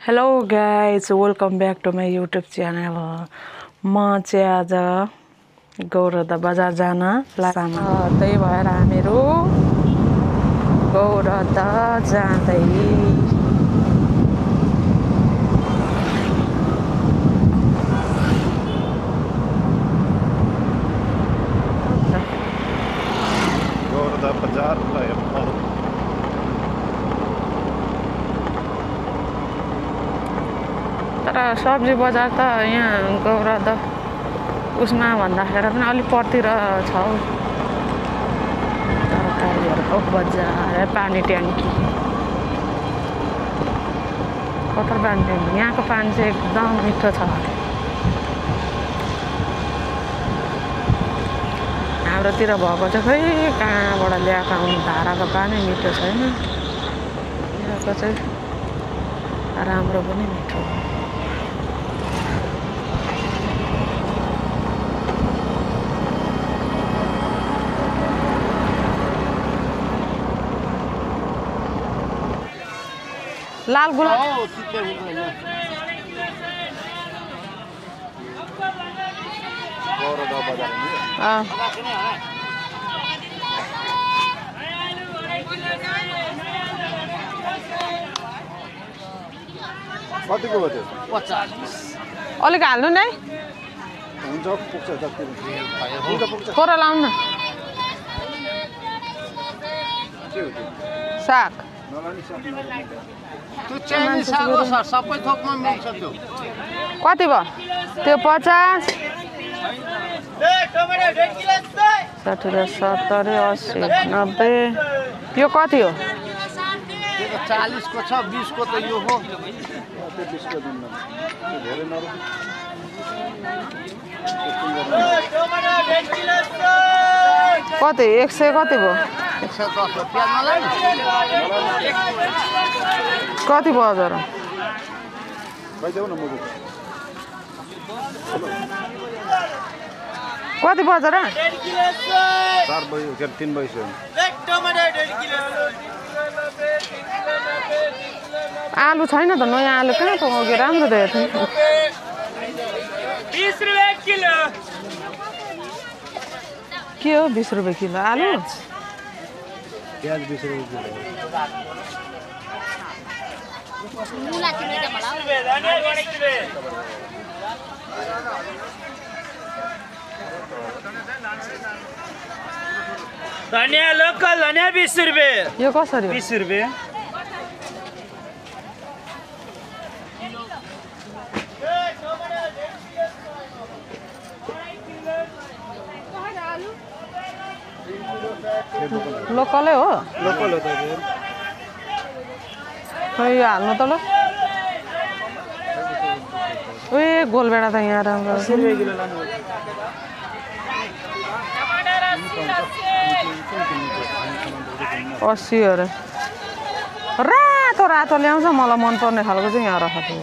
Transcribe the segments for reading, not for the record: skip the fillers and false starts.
Hello guys, welcome back to my YouTube channel. म चाहिँ आज गौरदा बजार जान लाग्छ, त्यही भएर हामीहरू गौरदा जाँदै गौरदा बजार तर सब्जी बजार त यहाँ गौरदा उसमा भन्दाखेरि पनि अलिक परतिर छ। तरकारीहरूको बजार, पानी ट्याङ्की, कता पानी ट्याङ्की। यहाँको पानी चाहिँ एकदम मिठो छ। हाम्रोतिर भएको चाहिँ खै कहाँबाट ल्याएको हुन्, धाराको पानी मिठो छैन। यहाँको चाहिँ राम्रो पनि मिठो हो। लाल गुलाब गौरदा बजार कतिको हो त्यो? 50 अलिक हाल्नु नै, हुन्छ, पुग्छ जति पुग्छ। कोरा लाउनु न। के हो त्यो? साग नलानी सक्नु त्यो चाहिने साग हो सर, सबै थोकमा मिल्छ त्यो। कति भयो त्यो? 50, 60, 70, 80, 90। यो कति हो? त्यो त 40 को छ, 20 को त यो हो। त्यो 20 को दिन्न, त्यो धेरै नरो। कति? 100 कति भयो? 110 हो। प्याज मलाई कति भयो हजुर? भइदेऊ न मुजु। कति भयो जरा? 4 बजे के 3 बजे से आलु छैन त, नयाँ आलु कहाँ पाउँछ? राम्रो देखेको थिएँ। 20 रुपये किलो। के हो 20 रुपियाँ किलो आलु? प्याज 20 रुपये किलो। धनिया लोकल धनिया 20 रुपये। यो कसरी हो? 20 रुपये। लोकलै हो? लोकल हो त खै यो हाल्नु त ल। ए गोलबेडा त यहाँ राम्रो। 80 रुपये किलो लानु। 80 अरे। रातो रातो ल्याउँछ, मलाई मनपर्ने खालको चाहिँ यहाँ राखेको।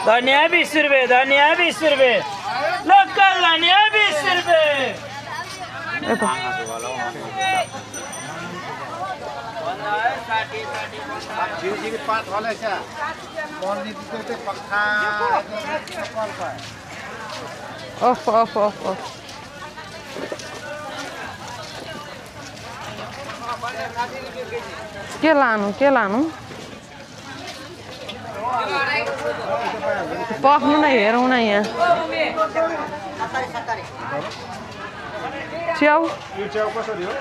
धनिया 20 रुपये, धनिया 20 रुपये, लोकल धनिया 20 रुपये। यता झिरझिर पात होला छ। पन्नी त्यो पक्का ओफ ओफ ओफ ओफ। के लानु के लानु? पख्नु न, हेरौँ न यहाँ। च्याउ यो च्याउ कसरी हो?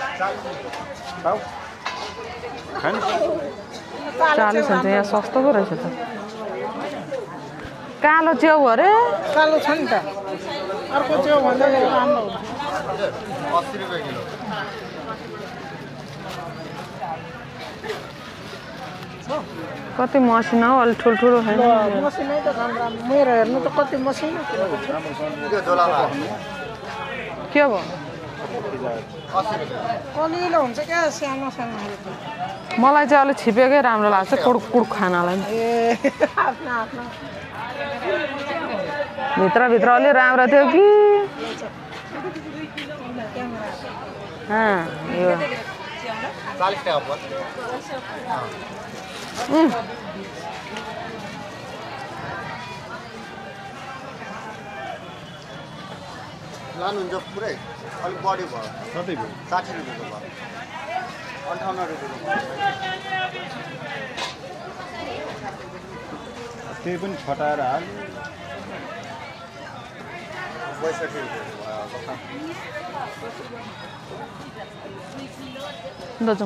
40 हुन्छ। यहाँ सस्तो पो रहेछ त। कालो च्याउ अरे? कालो छ नि त, अर्को च्याउ भन्दा राम्रो हुन्छ। 80 रुपये किलो। कति मसिनो हौ, अलि ठुल्ठुलो छैन। मसिनै त झन् राम्रो। मेरो हेर्नु त कति मसिनो त्यो झोलामा के भयो? 80 रुपये। कलिलो हुन्छ क्या, सानो सानो खालको। मलाई चाहिँ अलिक छिपेकै राम्रो लाग्छ, कुडकुड खानालाई। ए आफ्नो आफ्नो भित्रभित्र अलि राम्रो थियो कि? यो 40 टाका पर्छ लानुहुन्छ पुरै अलिक बढी भयो कति भयो 60 रुपियाँको भयो 58 रुपियाँको त्यही पनि छटाएर हाल 62 रुपियाँको भयो दाजु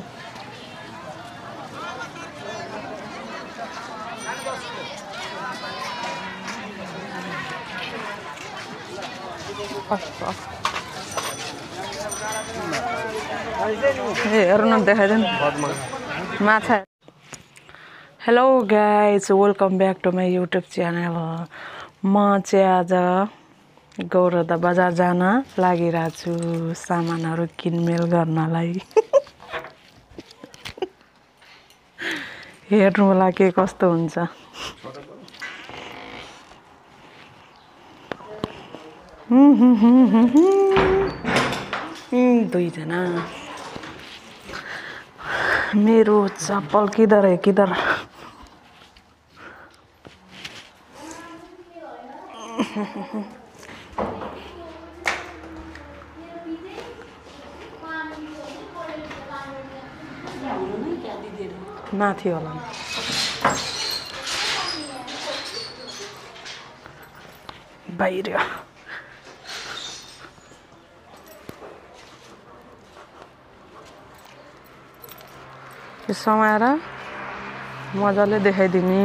हेर्नु देखाइदिनु माछा hello guys welcome back to my YouTube channel म चाहिँ आज गौरदा बजार जान लागिरहेको छु सामानहरू किनमेल गर्नलाई हेर्नु होला के कस्तो हुन्छ दुईजना मेरो चप्पल किधर है किधर माथि होला बाहिर समाएर मजाले देखाइदिने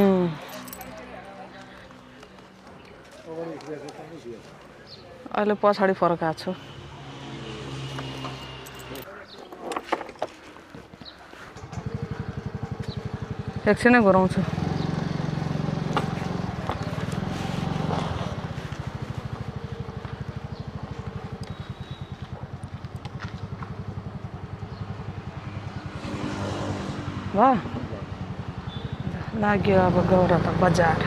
अहिले पछाडि फर्काएको छु एकछिनै घुराउँछु वाह लाग्यो अब गौरदा बजार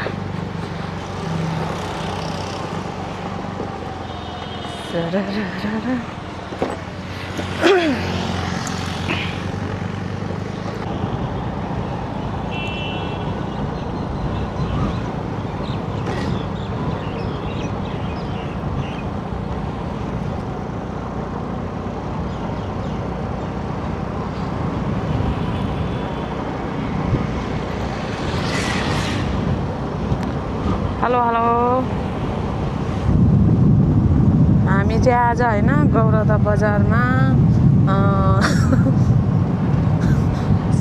हेलो हेलो हामी चाहिँ आज हैन गौरदा बजारमा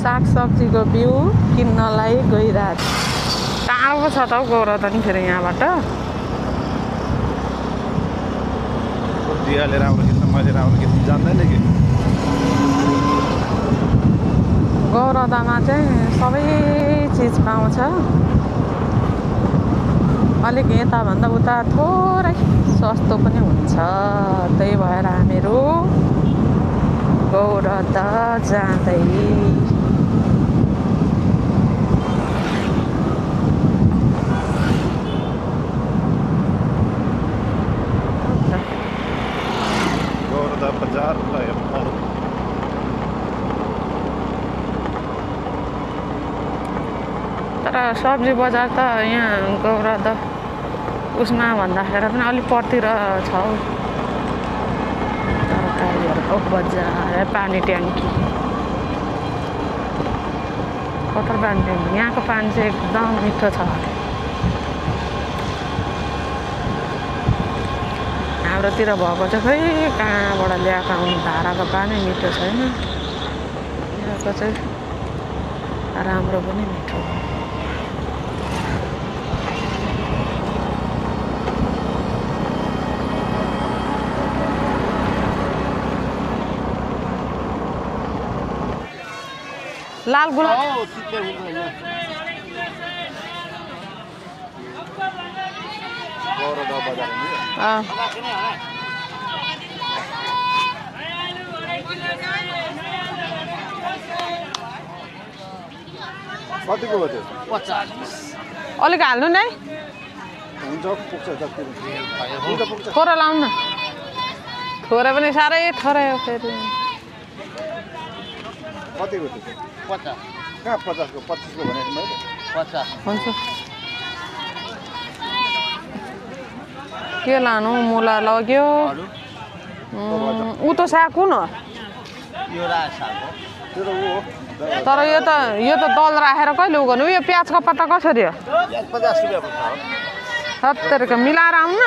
सागसब्जीको बिउ किन्नलाई गइरहेको छु टाढो छ त गौरदा नि फेरि यहाँबाट दियाले राम्रो किन्न मैले राम्रो किन्न जान्दैन कि गौरदामा चाहिँ सबै चिज पाउँछ अलिक यताभन्दा उता थोरै सस्तो पनि हुन्छ त्यही भएर हामीहरू गौरदा जाँदै गौरदा बजार तर सब्जी बजार त यहाँ गौरदा उसमा भन्दाखेरि पनि अलिक परतिर छ तरकारीहरूको बजार पानी ट्याङ्की कता पानी ट्याङ्की यहाँको पानी चाहिँ एकदम मिठो छ हाम्रोतिर भएको चाहिँ खै कहाँबाट ल्याएको आउनु धाराको पानी मिठो छैन यहाँको चाहिँ राम्रो पनि मिठो लाल गुलाब गौरदा बजार कतिको हो त्यो 45 अलिक हाल्नु नै हुन्छ पुग्छ जति पुग्छ थोरै लाउनु न थोरै पनि साह्रै थोरै हो फेरि कतिको थियो 50 कहाँ 50 को 25 को भनेको मैले 50 हुन्छ के लानु मुला लग्यो ऊ त साग कुन हो यो रायो साग हो त्यो त ऊ हो तर यो त दल राखेर कहिले उ गर्नु यो प्याजको पत्ता कसरी हो 50 रुपैयाँ पर्छ 70 का मिलाएर आउनु न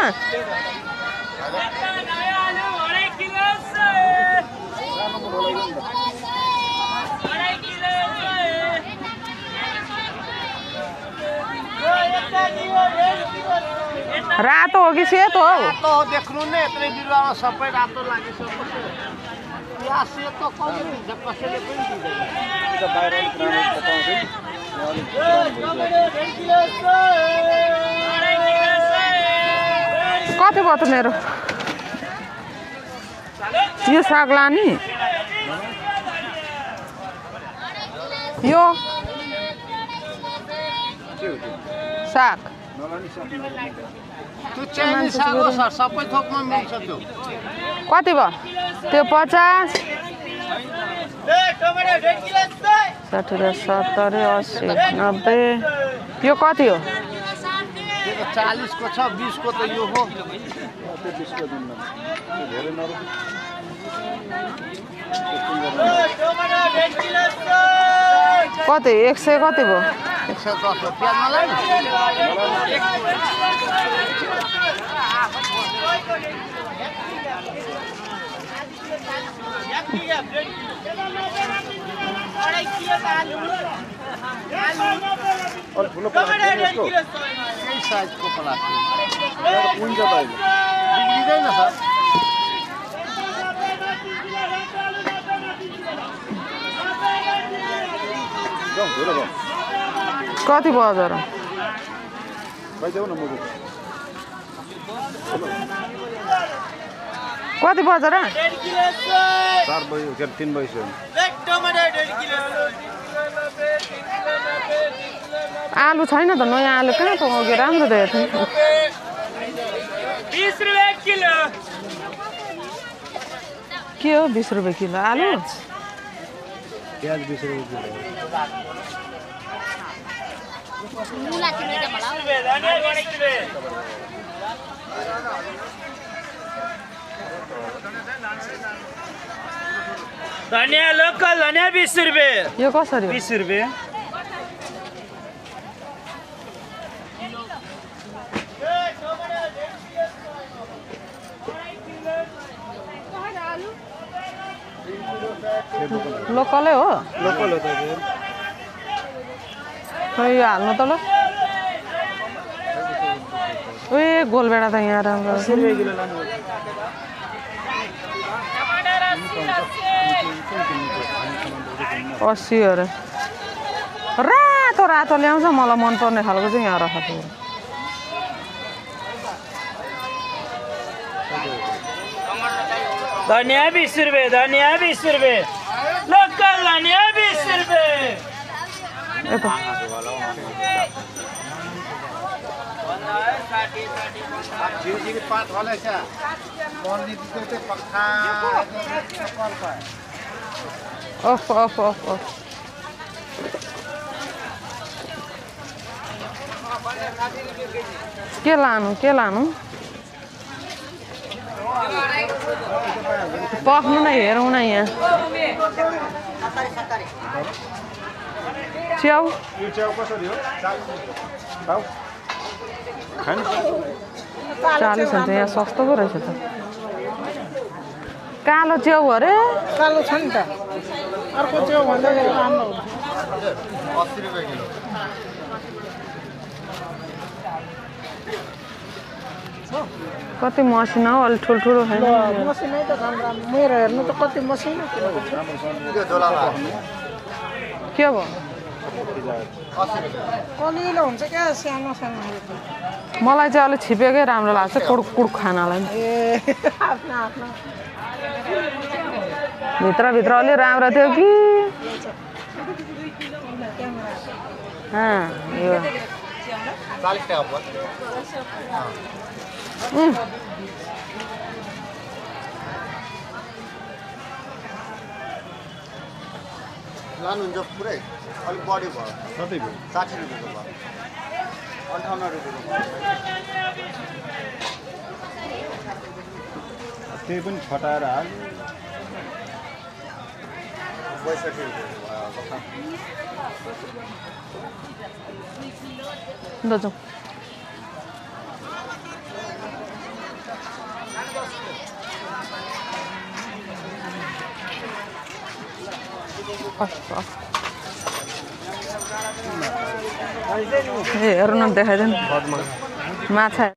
रातो हो कि सेतो हो रातो हो देख्नु नै यत्रै बिरुवामा सबै रातो लागिसक्यो या सेतो कहिले हुन्छ कसैले पनि दिँदैन त्यो त बाहिर पाउँछ कति भयो त मेरो यो साग लाने यो साग त्यो चाइनिज साग हो सर सबै थोकमा मिल्छ त्यो कति भयो त्यो 50 60 70 80 90 यो कति हो त्यो त 40 को छ 20 को त यो हो त्यो 20 को दिन्न त्यो धेरै नरो कति 100 कति भयो 110 हो प्याज मलाई और ठुलो प्लास्टिक केही साइजको प्लास्टिक हुन्छ त अहिले बिग्रिँदैन सर जाउँ धेरै भयो कति भयो जर भइदेऊ न मुजु कति भयो जरा 4 बजे के 3 बजे से आलु छैन त नयाँ आलु कहाँ पाउँयो राम्रो देखेको थिएँ 20 रुपैयाँ किलो के हो 20 रुपैयाँ किलो आलु प्याज 20 रुपैयाँ किलो धनिया लोकल धनिया 20 रुपैयाँ यो कसरी हो 20 रुपैयाँ लोकलै हो लोकल हो त खै यो हाल्नु त ल ए गोलबेडा त यहाँ राम्रो 80 अरे रातो रातो ल्याउँछ मलाई मनपर्ने खालको चाहिँ यहाँ राखेको थियो धनिया 20 रुपैयाँ धनिया 20 रुपैयाँ लोकल धनिया 20 रुपैयाँ यता झिरझिर पात हलेछ मर्नी दिँदै पक्का ओफ ओफ ओफ ओफ के लानु पक्नु न हेरौँ न यहाँ च्याउ यो च्याउ कसरी हो खाऊ खानु 40 हुन्छ यहाँ सस्तो पो रहेछ त कालो च्याउ अरे कालो छ नि त अर्को च्याउ भन्दा राम्रो हुन्छ 80 रुपैयाँ किलो कति मसिनो हो अलि ठुल्ठुलो छैन मसिनै त राम्रो मेरो हेर्नु त कति मसिनो त्यो झोलामा के भयो कलिलो हुन्छ क्या सानो सानो मलाई चाहिँ अलिक छिपेकै राम्रो लाग्छ कुडुक कुडुक खानालाई ए आफ्नो आफ्नो भित्र अलि राम्रो थियो कि यो 40 टका पर्छ लानुहुन्छ पुरै अलिक बढी भयो कति भयो 60 रुपियाँको भयो 58 रुपियाँको भयो त्यही पनि छटाएर हाल 62 रुपियाँको भयो दाजु हेर्नु देखाइदिनु माछा